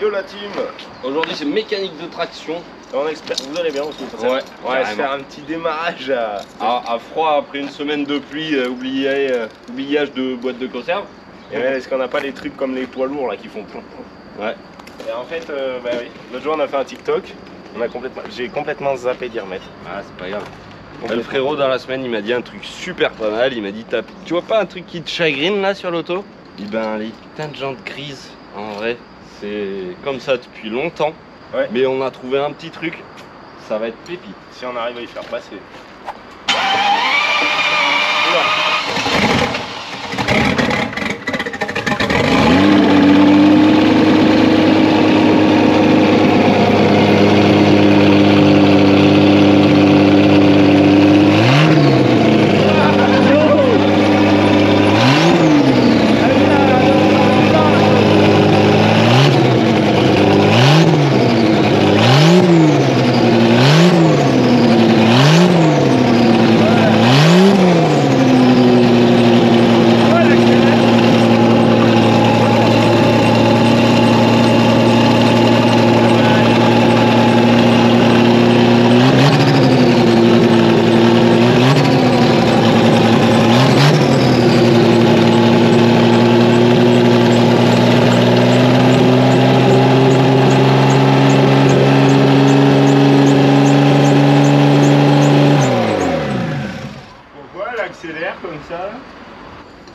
Yo la team. Aujourd'hui c'est mécanique de traction. On espère que vous allez bien aussi. Ouais, on va se faire un petit démarrage à froid après une semaine de pluie, oubliage de boîte de conserve. Et ouais, est-ce qu'on n'a pas des trucs comme les poids lourds là qui font plomb? Ouais. Et en fait, bah oui, l'autre jour on a fait un TikTok. J'ai complètement zappé d'y remettre. Ah c'est pas grave. Le frérot dans la semaine il m'a dit un truc super pas mal. Il m'a dit tu vois pas un truc qui te chagrine là sur l'auto? Il dit ben les putains de jantes grises en vrai c'est comme ça depuis longtemps. Ouais. Mais on a trouvé un petit truc, ça va être pépite. Si on arrive à y faire passer. Accélère comme ça.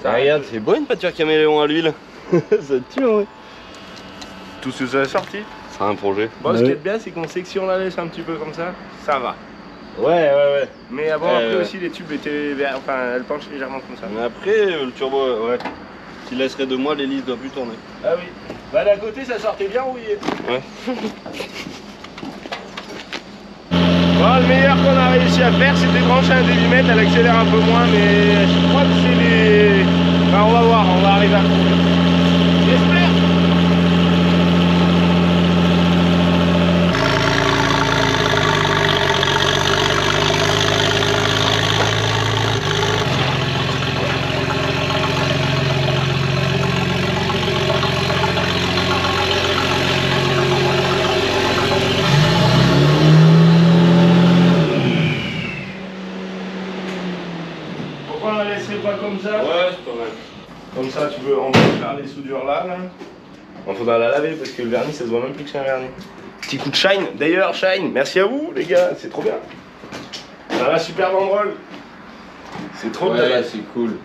Ça regarde, c'est beau une pâture caméléon à l'huile. Ça tue ouais. Tout ce que ça a sorti. C'est un projet. Bon, ce qui est bien, c'est qu'on sait que si on la laisse un petit peu comme ça va. Ouais. Mais avant, après aussi, les tubes étaient vers... Enfin, elles penchent légèrement comme ça. Mais après, le turbo, ouais. S'il laisserait 2 mois, l'hélice doit plus tourner. Ah oui. Bah d'un côté, ça sortait bien rouillé. Ouais. Bon, le meilleur qu'on a réussi à faire, c'était de brancher un délimètre. Elle accélère un peu moins, mais je crois que c'est les... Enfin, on va voir, on va arriver à trouver. J'espère. Pourquoi on la laisserait pas comme ça? Ouais, c'est pas mal. Comme ça, on va faire les soudures là. On faudra la laver parce que le vernis, ça se voit même plus que c'est un vernis. Petit coup de shine. D'ailleurs, shine, merci à vous les gars, c'est trop bien. On a la super banderole. C'est trop bien. Ouais, c'est cool.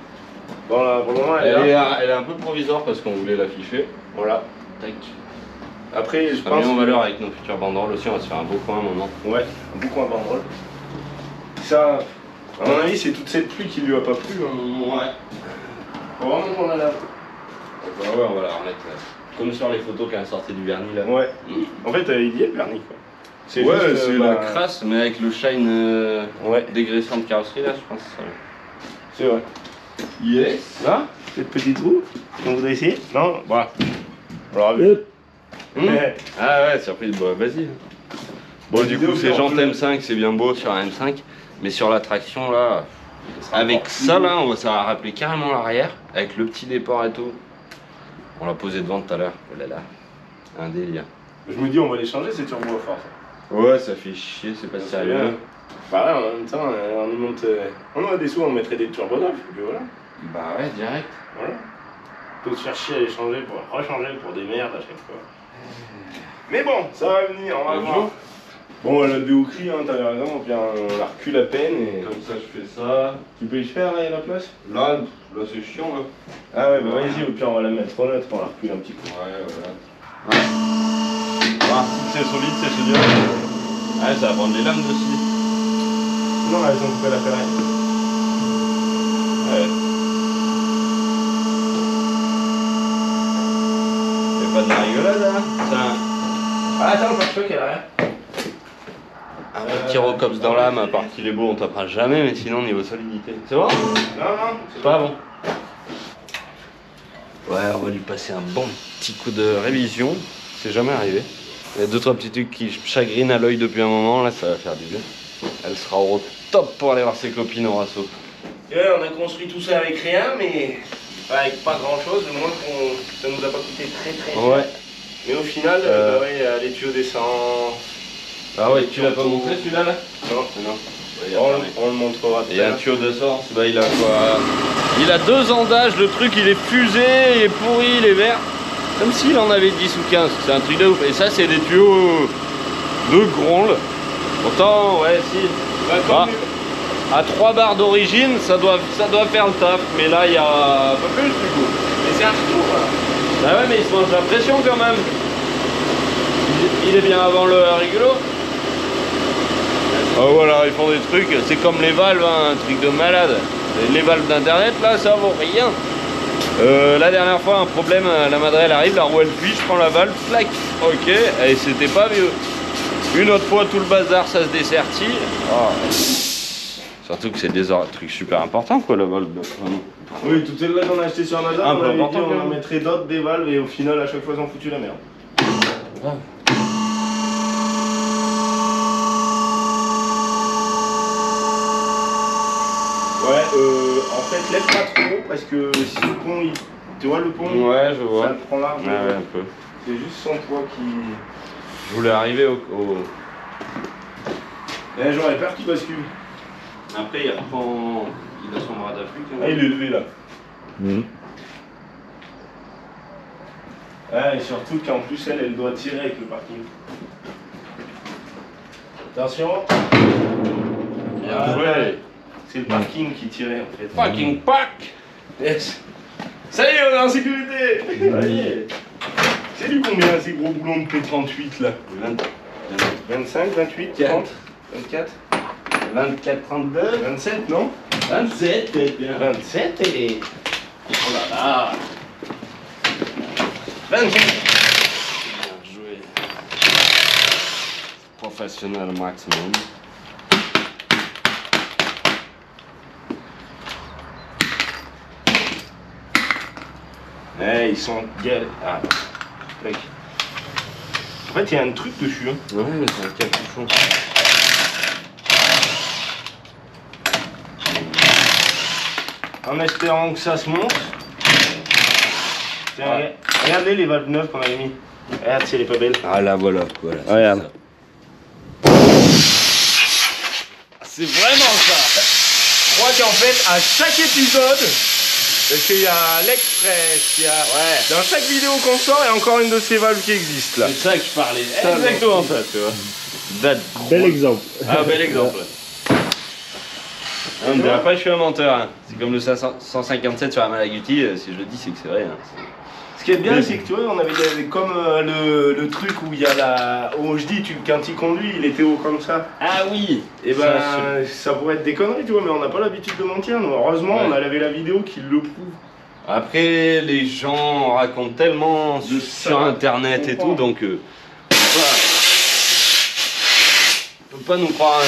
Bon là, pour le moment, Elle est un peu provisoire parce qu'on voulait l'afficher. Voilà. Tac. Après, je Ça pense. met en valeur avec nos futures banderoles aussi, on va se faire un beau coin un moment. Ouais, un beau coin banderole. Ça, à mon avis, c'est toute cette pluie qui lui a pas plu. Hein. Ouais. Faut vraiment qu'on la lave. Ouais, on va la remettre comme sur les photos quand elle sortait du vernis là. Ouais. En fait, il y a le vernis quoi. C'est Ouais, juste, c'est la crasse, mais avec le shine dégraissant de carrosserie là, je pense que ça va. C'est vrai. Yes. Là, cette petite roue, on voudrait essayer? Non? Voilà. Alors, Ah ouais, surprise, bah vas-y. Bon, du coup, ces jantes M5, c'est bien beau sur un M5, mais sur la traction là, avec ça là, ça va rappeler carrément l'arrière, avec le petit déport et tout. On l'a posé devant tout à l'heure. Oh là là, un délire. Je me dis, on va les changer ces turbos à force. Ouais, ça fait chier, c'est pas sérieux. Bah ouais, en même temps, on nous monte. On a des sous, on mettrait des turbos neufs, et puis voilà. Bah ouais, direct. Voilà. On peut se faire chier à les changer pour rechanger pour des merdes à chaque fois. Mais bon, ça va venir, on va voir. Bon, la Béocri, hein, t'avais raison, puis on la recule à peine et. Comme ça, je fais ça. Tu peux y faire là, il y a la place? Là c'est chiant là. Ah ouais, bah vas-y, au pire, on va la mettre au neutre, on la recule un petit peu. Ouais, voilà. Ah, c'est solide, c'est soudure. Ouais, ça va prendre les lames aussi. Non, elles ont coupé la ferraille. Ouais. Y'a pas de la rigolade là? Ah, attends, pas de choc, elle a rien. Un petit rocops dans l'âme, à part qu'il est beau, on tapera jamais, mais sinon, niveau solidité. C'est bon? Non, c'est pas bon. Ouais, on va lui passer un bon petit coup de révision. C'est jamais arrivé. Il y a 2-3 petits trucs qui chagrinent à l'œil depuis un moment, là, ça va faire du bien. Elle sera au top pour aller voir ses copines au Rasso. Et ouais, on a construit tout ça avec rien, mais avec pas grand chose, au moins ça nous a pas coûté très cher. Ouais. Mais au final, bah ouais, les tuyaux d'essence. Ah ouais, tu l'as pas montré celui-là là? Non. Non. On le montrera. Et un tuyau d'essence, bah il a quoi? Il a 2 ans d'âge, le truc il est fusé, il est pourri, il est vert. Comme s'il en avait 10 ou 15, c'est un truc de ouf. Et ça c'est des tuyaux de Gronle. Pourtant, ouais, si. Bah, à 3 barres d'origine, ça doit faire le taf. Mais là, il y a un peu plus du coup. Mais c'est un retour, voilà. Bah ouais, mais il se mange la pression quand même. Il est bien avant le rigolo. Oh voilà, ils font des trucs, c'est comme les valves, hein, un truc de malade. Les valves d'internet, là, ça vaut rien. La dernière fois, un problème, la madrelle arrive, la roue elle fuit, je prends la valve, clac, ok, et c'était pas mieux. Une autre fois, tout le bazar, ça se dessertit. Oh. Surtout que c'est des trucs super importants, quoi, la valve. Oui, toutes celles-là qu'on a acheté sur Amazon, Un on peu avait dit important, on en mettrait d'autres des valves et au final, à chaque fois, ils ont foutu la merde. Ah. Ouais, en fait, lève pas trop parce que si le pont, tu vois le pont, Ouais, je vois. ça le prend large. Ouais, un peu. C'est juste son poids qui. Je voulais arriver au... J'aurais peur qu'il bascule. Après, il reprend... Il a son bras d'afflux. Ah, il est levé là. Ah, et surtout qu'en plus, elle doit tirer avec le parking. Attention. Bien joué. C'est le parking qui tirait en fait. Fucking pack. Yes. Ça y est, on est en sécurité. Ça y est. C'est du combien ces gros boulons de P38 là? 25, 28, 30, 24, 24, 32, 27, non? 27, peut-être bien. 27 et... Oh là là. 27. Bien joué. Professionnel maximum. Eh, ils sont galères. Ah, mec. En fait, il y a un truc dessus. Hein. Ouais, mais c'est un capuchon. En espérant que ça se monte. Tiens, Ouais. regardez les valves neuves qu'on avait mis. Regarde si elle est pas belle. Ah là, voilà. Regarde. C'est vraiment ça. Je crois qu'en fait, à chaque épisode, parce qu'il y a l'Express, il y a... Ouais. Dans chaque vidéo qu'on sort, il y a encore une de ces valves qui existe là. C'est ça que je parlais. Ça, Exactement ça, tu vois. Bel exemple. Ah, bel exemple. On ne dirait pas que je suis un menteur. Hein. C'est comme le 157 sur la Malaguti. Si je le dis, c'est que c'est vrai. Hein. Ce qui est bien, c'est que tu vois, on avait comme le truc où il y a la. Où je dis, quand il conduit, il était haut comme ça. Ah oui. Et ben, ça pourrait être des conneries, tu vois, mais on n'a pas l'habitude de mentir. Nous, heureusement, Ouais. on avait la vidéo qui le prouve. Après, les gens racontent tellement De sur ça, internet je et tout, comprends. donc on peut pas nous croire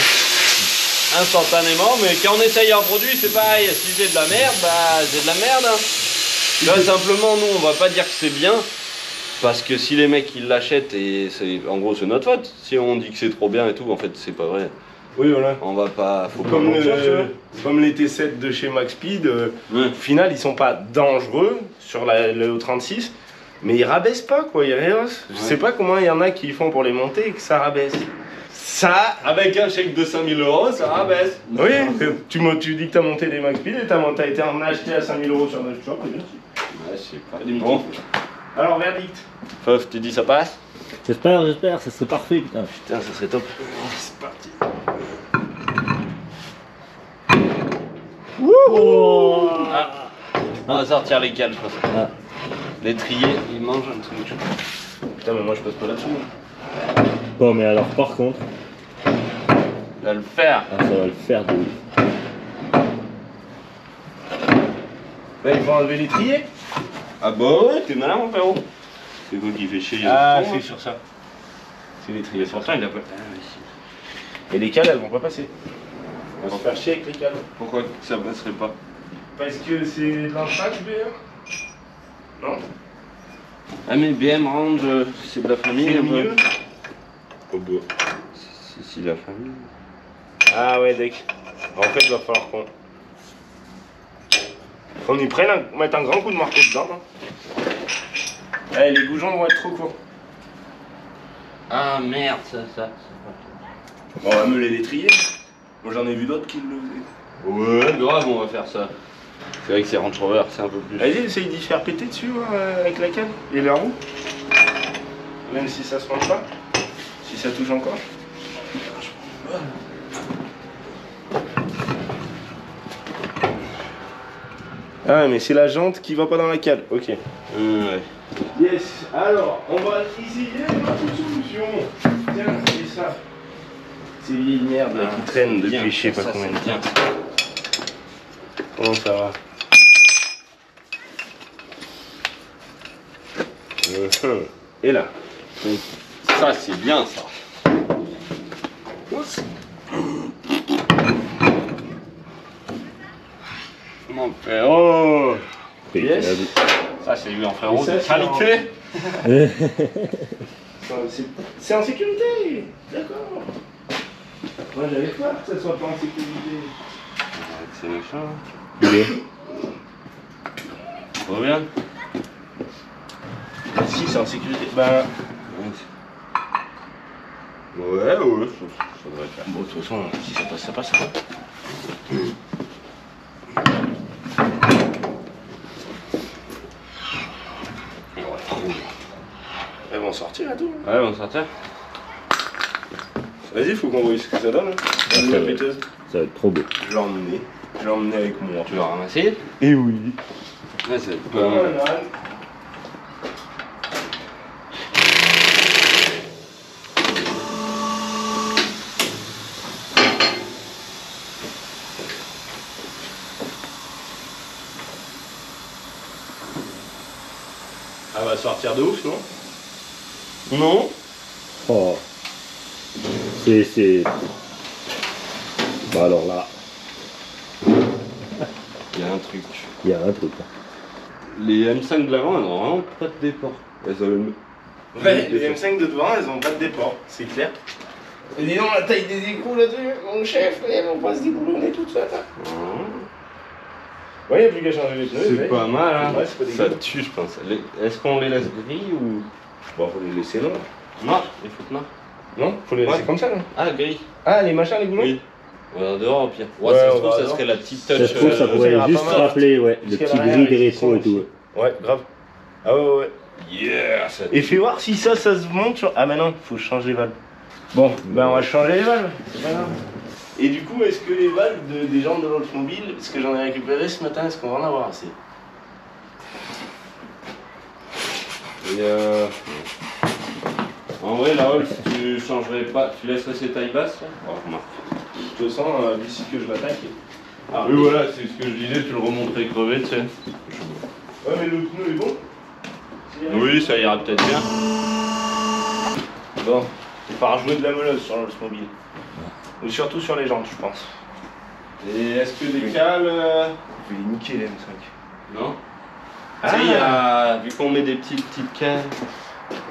instantanément, mais quand on essaye un produit, c'est pareil. Si c'est de la merde, bah c'est de la merde. Hein. Là, simplement, nous, on va pas dire que c'est bien, parce que si les mecs ils l'achètent, et en gros c'est notre faute. Si on dit que c'est trop bien et tout, en fait c'est pas vrai. Oui, voilà. On va pas, faut pas Comme, mentir, tu vois. comme les T7 de chez Max Speed, Ouais. au final, ils sont pas dangereux sur le 36, mais ils rabaissent pas, quoi, ils rehaussent. Je Ouais. sais pas comment il y en a qui font pour les monter et que ça rabaisse. Ça. Avec un chèque de 5000 €, ça rabaisse. Oui, tu dis que t'as monté des Max Speed et t'as été en acheté à 5000 € sur notre shop, et bien sûr. Ouais, je sais pas. Bon. Alors, verdict. Fof, tu dis ça passe? J'espère, ça serait parfait, putain. Putain, ça serait top. C'est parti. Oh On va sortir les cales, je pense. Ah. L'étrier, il mange un truc. Putain, mais moi je passe pas là-dessus. Bon, mais alors, par contre, Il va le faire. ça va le faire de ouf. Bah, il faut enlever l'étrier. Ah bah ouais, t'es malin mon frérot. C'est quoi qui fait chier? Ah, le con, c'est là sur ça. C'est l'étrier. Pourtant il a pas. Ah, oui. Et les cales, elles vont pas passer. Elles vont faire chier avec les cales. Pourquoi ça passerait pas? Parce que c'est de l'anthrax, BM. Non. Ah mais BM Range, c'est de la famille C'est le un peu. milieu. Oh bah. C'est de la famille. Ah ouais, deck. En fait, il va falloir qu'on y prenne, mettre un grand coup de marteau dedans. Hein. Eh, les goujons vont être trop courts. Ah merde, ça. On va meuler l'étrier. Moi j'en ai vu d'autres qui le faisaient. Ouais, grave, on va faire ça. C'est vrai que c'est Range Rover, c'est un peu plus. Vas-y, essaye d'y faire péter dessus avec la canne et les roues. Même si ça se mange pas. Si ça touche encore. Ah mais c'est la jante qui va pas dans la cale, ok. Ouais. Yes, alors on va essayer notre solution. Tiens, c'est ça. Ces vieilles merdes là, qui traînent depuis je sais pas combien de temps. Comment ça va? Et là. Ça, c'est bien ça. Mon frérot. Yes. Ça, c'est lui en frérot. Et ça, De c'est qualité. C'est en sécurité. D'accord. Moi j'avais peur que ça soit pas en sécurité. C'est méchant. Il Trop bien. Si c'est en sécurité. Ben. Ouais, ça devrait faire. Bon de toute façon si ça passe ça passe. Elles vont sortir à tout. Ouais, on va sortir. Vas-y, faut qu'on voie ce que ça donne. La péteuse. Ça va être trop beau. Je l'ai emmené avec moi. Tu vas ramasser? Et oui. Ouais, c'est pas Ouais, mal. ouais. Elle va sortir de ouf, non? Non. Oh. C'est. Bah alors là, Il y a un truc. il y a un truc. Les M5 de l'avant, elles n'ont vraiment pas de déport. Elles ont le... Ouais, les M5 de devant, elles ont pas de déport, c'est clair. Et dis donc la taille des écrous là-dessus, mon chef, elles vont pas se déboulonner toutes seules. Ouais, y'a plus qu'à changer les pneus. C'est pas mal, hein. Ouais, c'est pas Ça dégueu. tue, je pense. Est-ce qu'on les laisse gris ou... Bon, faut les laisser noirs. Noir, il faut que noir. Non, faut les laisser Ouais. comme ça là. Ah, gris. Ah, les machins, les boulons. Oui. On va dehors au pire. Ouais, Ouais, ça se on trouve, va ça dehors. serait la petite Ça touch. se trouve, ça ça pourrait ira juste pas mal. rappeler, ouais, le Parce petit qu'elle a gris rien, des rétros et ici. tout. Ouais, grave. Ah ouais. Yeah, ça Et fais voir si ça se monte sur... Ah bah non, faut changer les valves. Bon, ben on va changer les valves, c'est pas grave. Et du coup, est-ce que les valves des jantes de l'automobile, parce que j'en ai récupéré ce matin, est-ce qu'on va en avoir assez? Et en vrai, la Holz, tu changerais pas, tu laisserais ses tailles basses là? Oh, remarque. Je te sens d'ici que je l'attaque. Ah, Oui, voilà, c'est ce que je disais, tu le remonterais crevé, tu sais. Ouais, mais le pneu est bon. Oui, ça ira peut-être bien. Bon, il va falloir jouer de la meuleuse sur l'automobile. Ou surtout sur les jantes, je pense. Et est-ce que des cales. Je vais les niquer les M5. Non? Ah. Tu sais, il y a. Vu qu'on met des petites cales.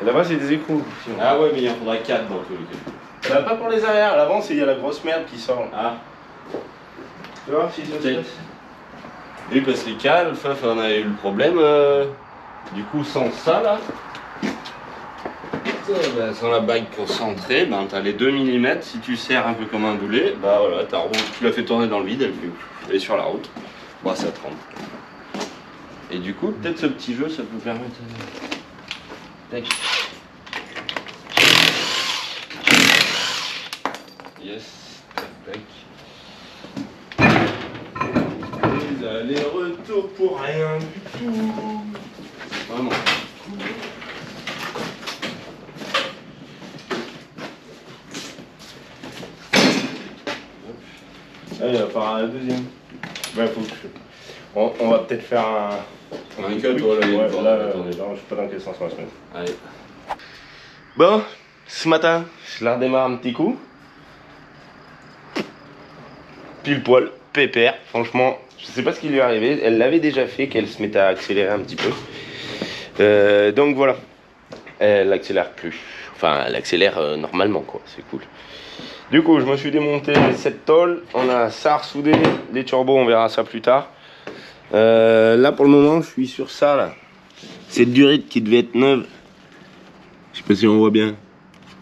Et là-bas, c'est des écrous. sinon. Ah ouais, mais il en faudra 4 dans tous les cas. Bah, pas pour les arrières, l'avant, il y a la grosse merde qui sort. Ah, Tu vois si ça se peut-être. passe. Oui, parce que les cales, Faf on a eu le problème. Du coup, sans ça là. Bah, sans la bague concentrée, ben, t'as les 2 mm. Si tu serres un peu comme un boulet, bah voilà, tu la fais tourner dans le vide, elle est sur la route. Bah, ça tremble. Et du coup, peut-être ce petit jeu, ça peut permettre. Tac. Yes. Tac. Les allers-retours pour rien du tout. Vraiment. Allez, on va faire la deuxième. Ouais, faut que on va peut-être faire un. Un cut, voilà, il y a Ouais, une là, bordel, attendez. je sais pas dans quel sens on va se mettre. Allez. Bon, ce matin, je la redémarre un petit coup. Pile poil, pépère. Franchement, je sais pas ce qui lui est arrivé. Elle l'avait déjà fait, qu'elle se mettait à accélérer un petit peu. Donc voilà. Elle accélère plus. Enfin, elle accélère normalement, quoi. C'est cool. Du coup, je me suis démonté cette tôle. On a ça ressoudé. Les turbos, on verra ça plus tard. Là, pour le moment, je suis sur ça, là. Cette durite qui devait être neuve. Je sais pas si on voit bien.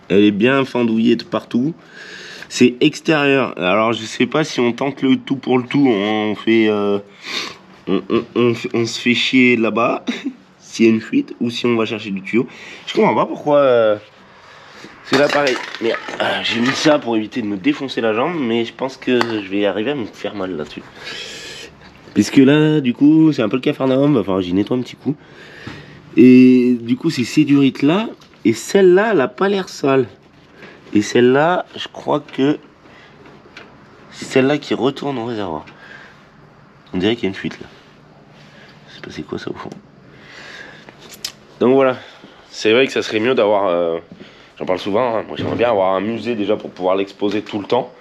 Elle est bien fendouillée de partout. C'est extérieur. Alors je sais pas si on tente le tout pour le tout. On fait, on se fait chier là-bas s'il y a une fuite ou si on va chercher du tuyau. Je comprends pas pourquoi c'est là pareil. Mais j'ai mis ça pour éviter de me défoncer la jambe, mais je pense que je vais arriver à me faire mal là-dessus. Puisque là, du coup, c'est un peu le capharnaüm. Enfin, j'y nettoie un petit coup. Et du coup, c'est ces durites là. Et celle-là, elle a pas l'air sale. Et celle-là, je crois que c'est celle-là qui retourne au réservoir. On dirait qu'il y a une fuite là. Je sais pas c'est quoi ça au fond. Donc voilà. C'est vrai que ça serait mieux d'avoir... j'en parle souvent, hein. Moi j'aimerais bien avoir un musée déjà pour pouvoir l'exposer tout le temps.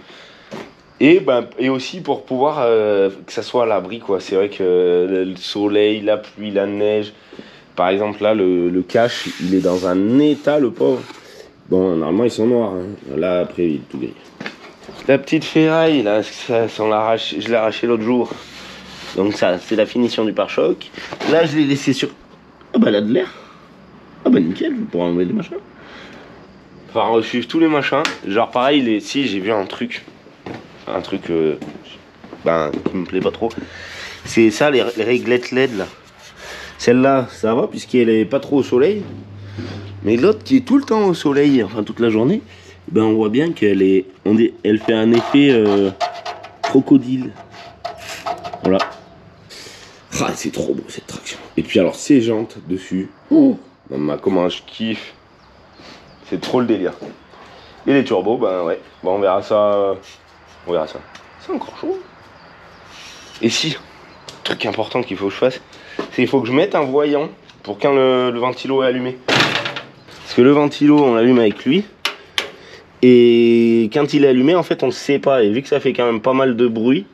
Et aussi pour pouvoir que ça soit à l'abri quoi. C'est vrai que le soleil, la pluie, la neige. Par exemple là le cache, il est dans un état le pauvre. Bon normalement ils sont noirs, hein. Là après il est tout gris. La petite ferraille là, je l'ai arraché l'autre jour. Donc ça c'est la finition du pare-choc. Là je l'ai laissé sur... Ah bah elle a de l'air. Ah bah nickel, je vais pouvoir enlever des machins. Enfin resuivre tous les machins. Genre pareil, si j'ai vu un truc qui me plaît pas trop. C'est ça les réglettes LED là. Celle-là ça va puisqu'elle est pas trop au soleil. Mais l'autre qui est tout le temps au soleil, enfin toute la journée, ben on voit bien qu'elle elle fait un effet crocodile. Voilà. Ah c'est trop beau cette traction. Et puis alors ces jantes dessus. Oh comment je kiffe. C'est trop le délire. Et les turbos, ben ouais. Bon, on verra ça. On verra ça. C'est encore chaud. Et si, truc important qu'il faut que je fasse, c'est qu'il faut que je mette un voyant pour quand le ventilo est allumé. Parce que le ventilo, on l'allume avec lui. Et quand il est allumé, en fait, on le sait pas. Et vu que ça fait quand même pas mal de bruit,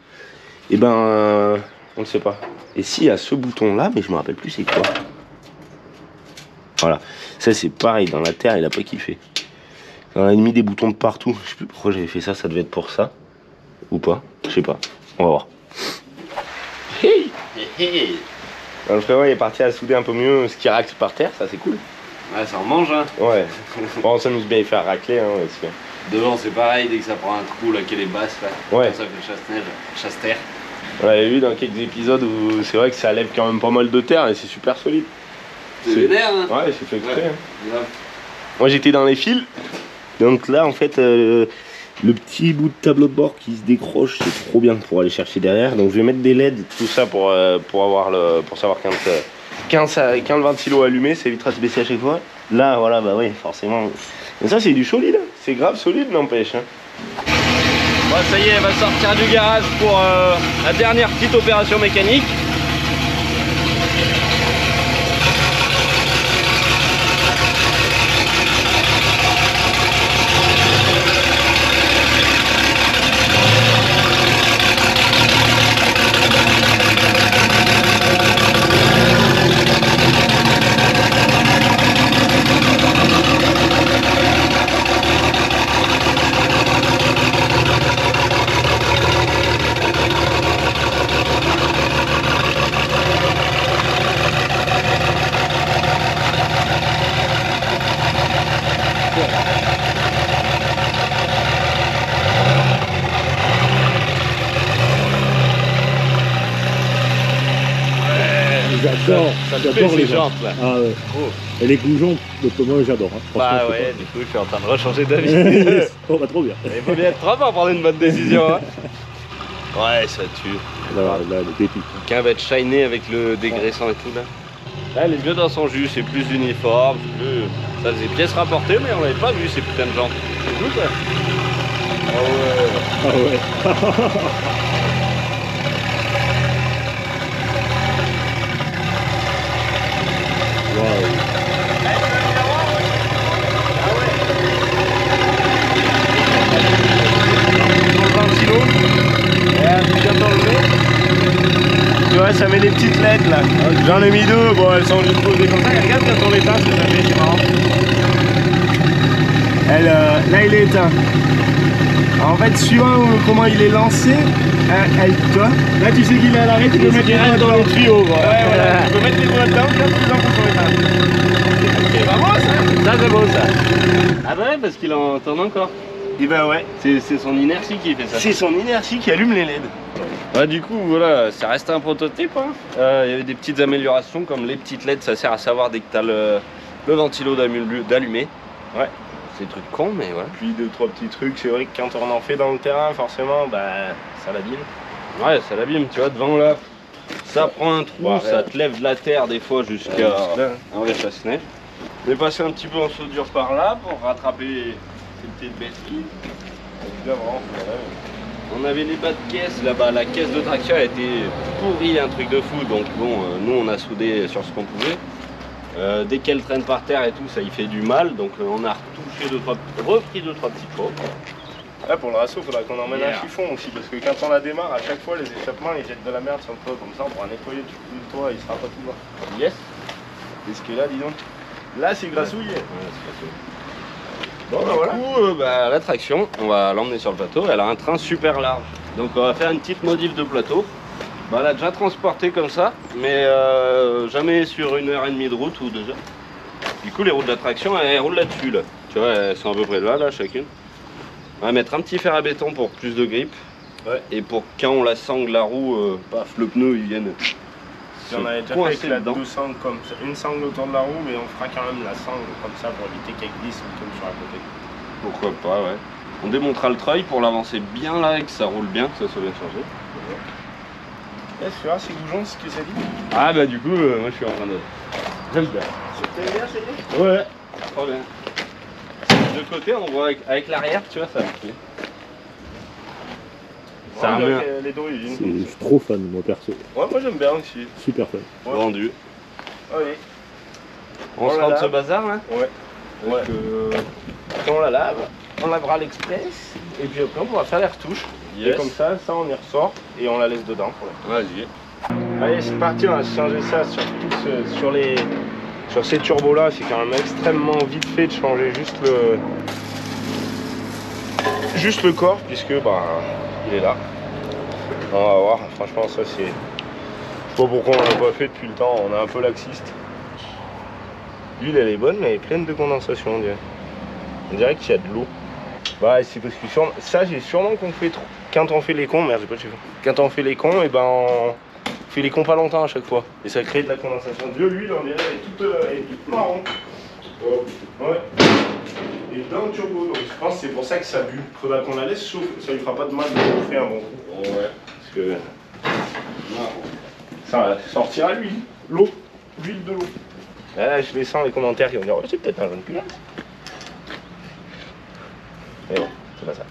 et ben, on le sait pas. Et si, à ce bouton-là, mais je me rappelle plus c'est quoi. Voilà, ça c'est pareil, dans la terre il a pas kiffé. On a mis des boutons de partout, je sais plus pourquoi j'avais fait ça, ça devait être pour ça. Ou pas, je sais pas, on va voir. Hey hey. Le frérot il est parti à souder un peu mieux ce qui racle par terre, ça c'est cool. Ouais, ça en mange, hein. Ouais, bon ça nous bien y faire racler, hein. Devant c'est pareil, dès que ça prend un trou là qu'elle est basse là, ouais. ça fait le chasse-terre. On l'avait vu dans quelques épisodes où c'est vrai que ça lève quand même pas mal de terre et c'est super solide. C'est vénère, hein. Ouais, c'est fait exprès. Ouais. Hein. Moi j'étais dans les fils, donc là en fait le petit bout de tableau de bord qui se décroche, c'est trop bien pour aller chercher derrière. Donc je vais mettre des LED, tout ça pour savoir quand le ventilo est allumé, ça évitera de se baisser à chaque fois. Là voilà, bah oui, forcément. Mais ça c'est du solide, c'est grave solide n'empêche. Hein. Bon, ça y est, elle va sortir du garage pour la dernière petite opération mécanique. J'adore les jantes là. Ah ouais. Oh. Et les goujons, moi j'adore. Hein. Bah ouais, du coup je suis en train de rechanger d'avis. Oh bah trop bien. Il faut bien être trop pour prendre une bonne décision. Hein. Ouais, ça tue. Là, le pépites. Qu'un va être shiné avec le dégraissant et tout là. Là, elle est mieux dans son jus, c'est plus uniforme, c'est plus... Ça faisait pièces rapportées, mais on n'avait pas vu ces putains de jantes. C'est tout ça. Ah ouais. Ah ouais. Tu vois, ça met des petites LED là. J'en ai mis deux, bon elles sont juste posées comme ça. Regarde quand on l'éteint, ce que ça fait, c'est marrant. Là il est éteint. Alors, en fait, suivant comment il est lancé, toi, là tu sais qu'il est à l'arrêt, tu peux mettre les doigts dans le tuyau. Ouais, voilà. Tu peux mettre les doigts dedans, regarde, tu les en sont éteints. C'est pas beau ça. Ça c'est beau ça. Ah bah ouais, parce qu'il en tourne encore. Et bah ouais. C'est son inertie qui fait ça. C'est son inertie qui allume les LED. Ouais, du coup, voilà, ça reste un prototype. Hein. Il y avait des petites améliorations comme les petites LED, ça sert à savoir dès que tu as le ventilo d'allumer. Ouais, c'est des trucs cons, mais voilà. Puis 2-3 petits trucs, c'est vrai que quand on en fait dans le terrain, forcément, bah ça l'abîme. Ouais, ça l'abîme, tu vois, devant là, ça prend un trou, ouais, ça te lève de la terre des fois jusqu'à un chasse-neige. On est passé un petit peu en soudure par là pour rattraper ces petites bêtises. On avait les bas de caisse là-bas, la caisse de traction a été pourrie, un truc de fou, donc bon, nous on a soudé sur ce qu'on pouvait. Dès qu'elle traîne par terre et tout, ça y fait du mal, donc on a retouché repris 2-3 petites fois. Ouais, pour le rasso, il faudra qu'on emmène un chiffon aussi, parce que quand on la démarre, à chaque fois les échappements ils jettent de la merde sur le toit, comme ça on pourra nettoyer tout le toit, il sera pas tout bas. Yes. Et ce que là, dis donc, là c'est grassouillé. Ouais, c'est grassouillé. Bon, bah voilà. Du coup, la traction, on va l'emmener sur le plateau. Elle a un train super large. Donc on va faire une petite modif de plateau. Bah, elle a déjà transporté comme ça, mais jamais sur 1h30 de route ou 2 heures. Du coup, les roues de la traction, elles roulent là-dessus. Là. Tu vois, elles sont à peu près là, chacune. On va mettre un petit fer à béton pour plus de grippe. Ouais. Et pour quand on la sangle la roue, paf, le pneu, il vienne. Si on avait déjà fait avec la 2 sangles comme ça, une sangle autour de la roue, mais on fera quand même la sangle comme ça pour éviter qu'elle glisse ou tombe sur la côté. Pourquoi pas, ouais. On démontera le treuil pour l'avancer bien là et que ça roule bien, que ça soit bien chargé. Tu vois, c'est Goujon ce que ça dit. Ah bah du coup, moi je suis en train de... J'aime bien. T'aimes bien, ça y est? Ouais, trop bien. De côté, on voit avec l'arrière, tu vois, ça me plaît. Ça remet les d'origine. Je suis trop fan, moi perso. Ouais, moi j'aime bien aussi. Super fan. Ouais. Vendu. Allez. On se rend de ce bazar là? Ouais. Ouais. On la lave, on lavera l'express, et puis après on pourra faire les retouches. Yes. Et comme ça on y ressort et on la laisse dedans pour la... Vas-y. Allez, c'est parti, on va changer ça sur ces turbos là. C'est quand même extrêmement vite fait de changer juste le corps, puisque bah il est là. On va voir, franchement ça c'est... Je sais pas pourquoi on l'a pas fait depuis le temps, on est un peu laxiste. L'huile elle est bonne mais elle est pleine de condensation, on dirait. On dirait qu'il y a de l'eau. Bah c'est parce que ça j'ai sûrement qu'on fait trop. Quand on fait les cons, merde j'ai pas de chiffre. Quand on fait les cons, et ben on fait les cons pas longtemps à chaque fois. Et ça crée de la condensation. L'huile on dirait elle est toute marron. Ouais. Et dans le turbo, donc je pense que c'est pour ça que ça bue. Faudra qu'on la laisse chauffer, ça lui fera pas de mal de chauffer un bon coup. Ouais. Parce que ça sortira l'huile, l'huile de l'eau. Là je les sens les commentaires qui vont dire oh, c'est peut-être un jaune culasse. Mais bon, c'est pas ça.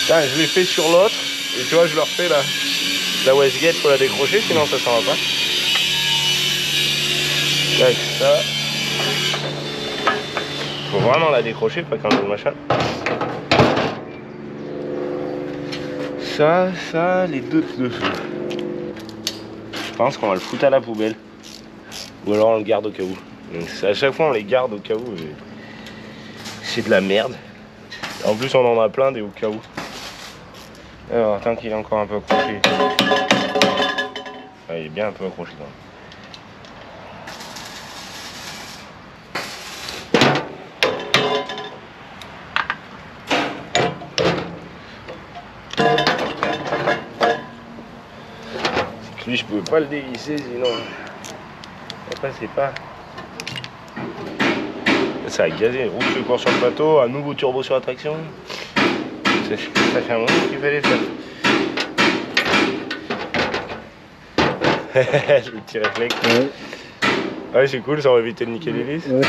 Putain, je l'ai fait sur l'autre, et tu vois, je leur fais la Westgate, faut la décrocher, sinon ça s'en va pas. Avec ça. Faut vraiment la décrocher, pas quand même le machin. Ça, les deux dessous. Je pense qu'on va le foutre à la poubelle. Ou alors on le garde au cas où. Donc, à chaque fois on les garde au cas où. C'est de la merde. En plus on en a plein des au cas où. Alors attends qu'il est encore un peu accroché. Ah, il est bien un peu accroché quand même. Lui je pouvais pas le dévisser sinon ça passait pas. Ça a gazé, roue de secours sur le plateau, un nouveau turbo sur la traction. Ça fait un moment qu'il fallait faire. Le petit réflexe. Ouais, c'est cool, ça va éviter de niquer l'hélice. Ouais.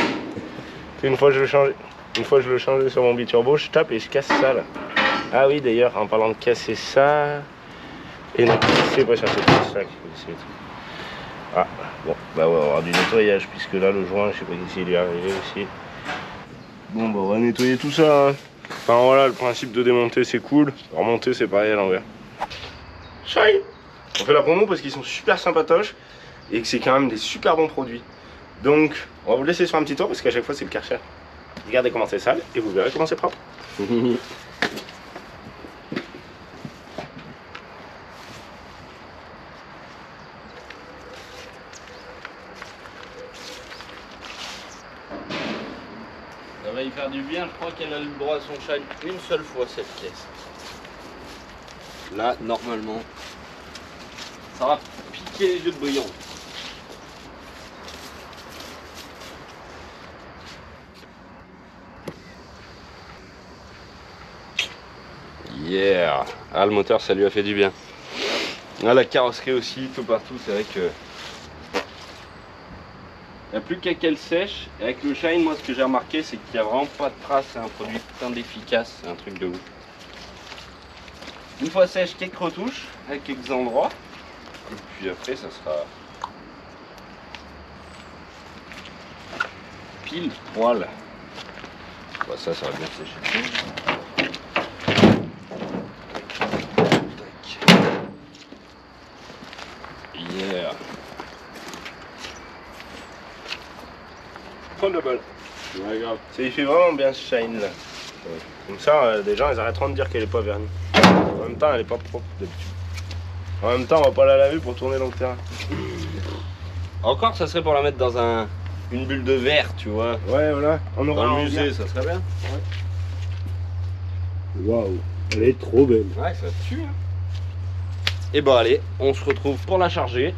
Une fois je le change sur mon biturbo, je tape et je casse ça là. Ah oui d'ailleurs, en parlant de casser ça. Et non, c'est pas chercher tout ça qu'il faut essayer. Ah, bon, bah ouais, on va avoir du nettoyage, puisque là, le joint, je sais pas s'il est arrivé aussi. Bon, bah on va nettoyer tout ça. Hein. Enfin voilà, le principe de démonter, c'est cool. Remonter, c'est pareil à l'envers. Shine. On fait la promo parce qu'ils sont super sympatoches et que c'est quand même des super bons produits. Donc, on va vous laisser sur un petit tour parce qu'à chaque fois c'est le Karcher. Regardez comment c'est sale et vous verrez comment c'est propre. Ça va y faire du bien, je crois qu'elle a le droit à son shine une seule fois cette pièce. Là, normalement, ça va piquer les yeux de brillant. Yeah. Ah, le moteur, ça lui a fait du bien. Ah, la carrosserie aussi, tout partout, c'est vrai que... Il n'y a plus qu'à qu'elle sèche. Et avec le shine, moi, ce que j'ai remarqué, c'est qu'il n'y a vraiment pas de traces. C'est un produit putain d'efficace, c'est un truc de ouf. Une fois sèche, quelques retouches, avec quelques endroits. Et puis après, ça sera... pile poil. Bah, ça va bien sécher. Yeah. Prends le bol. Ouais, grave. Il fait vraiment bien ce shine là. Ouais. Comme ça, les gens ils arrêteront de dire qu'elle est pas vernie. En même temps, elle est pas propre d'habitude. En même temps, on va pas la laver pour tourner dans le terrain. Encore, ça serait pour la mettre dans une bulle de verre, tu vois. Ouais, voilà. On aura Dans le musée, ça serait bien. Waouh, elle est trop belle. Ouais, ça tue. Hein. Et bon, allez, on se retrouve pour la charger.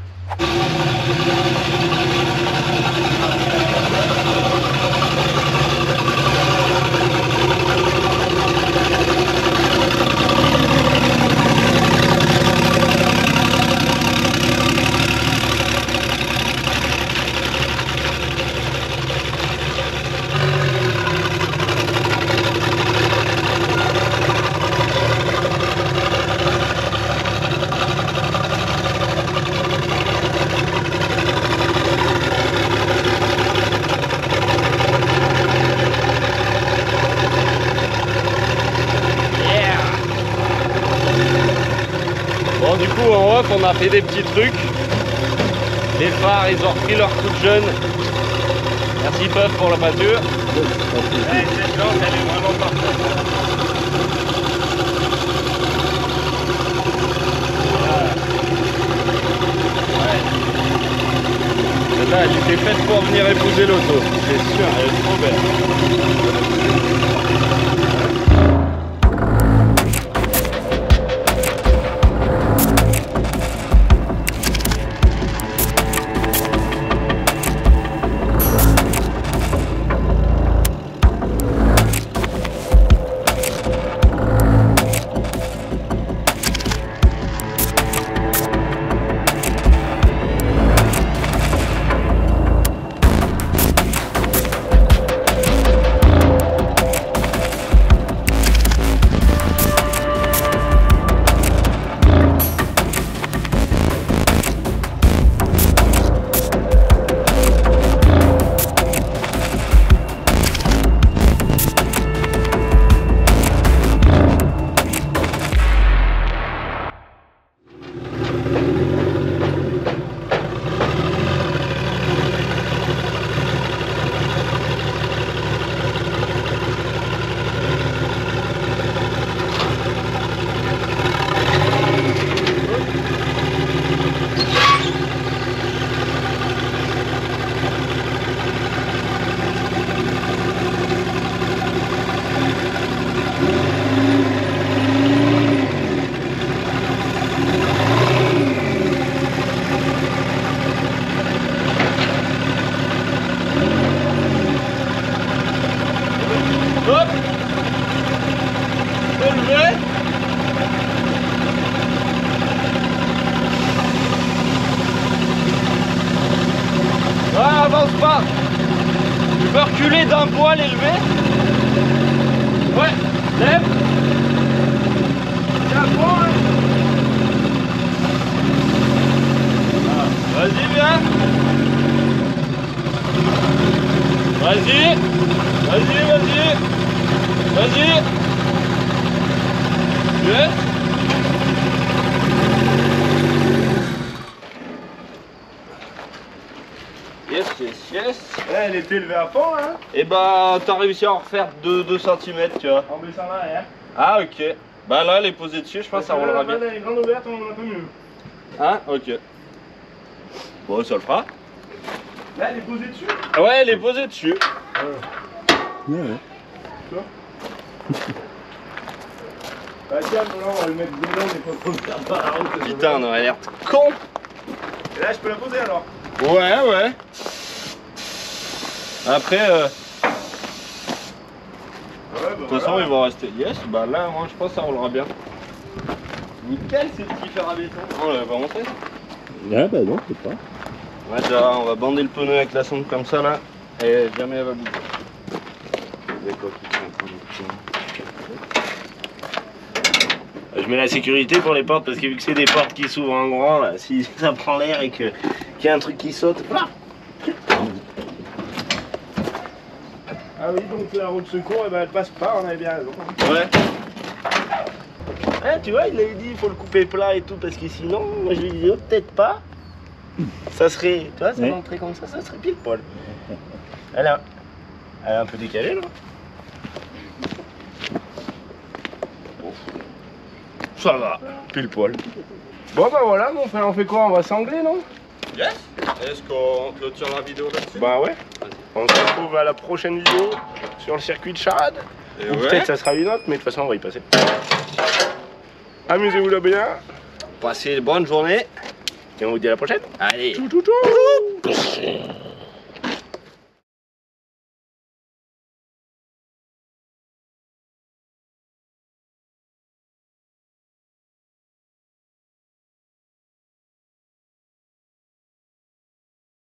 Bon, du coup, en off, on a fait des petits trucs. Les phares, ils ont repris leur coup de jeune. Merci Puff pour la peinture. cette lampe, elle est vraiment parfaite. Celle-là, elle était faite pour venir épouser l'auto. C'est sûr, elle est trop belle. Hop. Relevé. Ah, avance pas. Tu peux reculer d'un poil élevé. Ouais, lève. Tiens, bon, hein. Voilà. Vas-y, viens. Vas-y. Vas-y, vas-y. Vas-y. Yes. Yes, yes, yes. elle était élevée à fond là. Et bah t'as réussi à en refaire 2 cm, tu vois. En baissant l'arrière. Ah ok. Bah là elle est posée dessus, je pense que ça roulera bien. Elle est grande ouverte, on en a pas mieux. Ah ok. Bon ça le fera. Là elle est posée dessus. Ouais elle est posée dessus. Ouais. Bah tiens, on va le mettre dedans, mais faut le faire par la route. Putain on aurait l'air con. Et là je peux la poser alors. Ouais. Après de toute façon il va rester. Yes, bah là moi je pense que ça roulera bien. Nickel ces petits fers à béton. On l'avait pas monté. Ah bah non, c'est pas. Ouais déjà on va bander le pneu avec la sonde comme ça là. Et jamais elle va bouger. Je mets la sécurité pour les portes parce que vu que c'est des portes qui s'ouvrent en grand là, si ça prend l'air et qu'il y a un truc qui saute, voilà. Ah oui, donc la roue de secours, eh ben, elle passe pas, on avait bien raison. Ouais. Ah, tu vois, il avait dit il faut le couper plat et tout parce que sinon, moi je lui disais oh, peut-être pas. Ça serait, tu vois, ça montrait comme ça serait pile poil. Elle est un peu décalée là. Ça va, pile poil. Bon bah voilà, mon frère, on fait quoi? On va sangler, non? Yes. Est-ce qu'on clôture la vidéo là-dessus? Bah ouais. On se retrouve à la prochaine vidéo sur le circuit de Charade. Et Ou peut-être ça sera une autre, mais de toute façon on va y passer. Amusez-vous là bien. Passez une bonne journée. Et on vous dit à la prochaine. Allez. Tchou tchou tchou.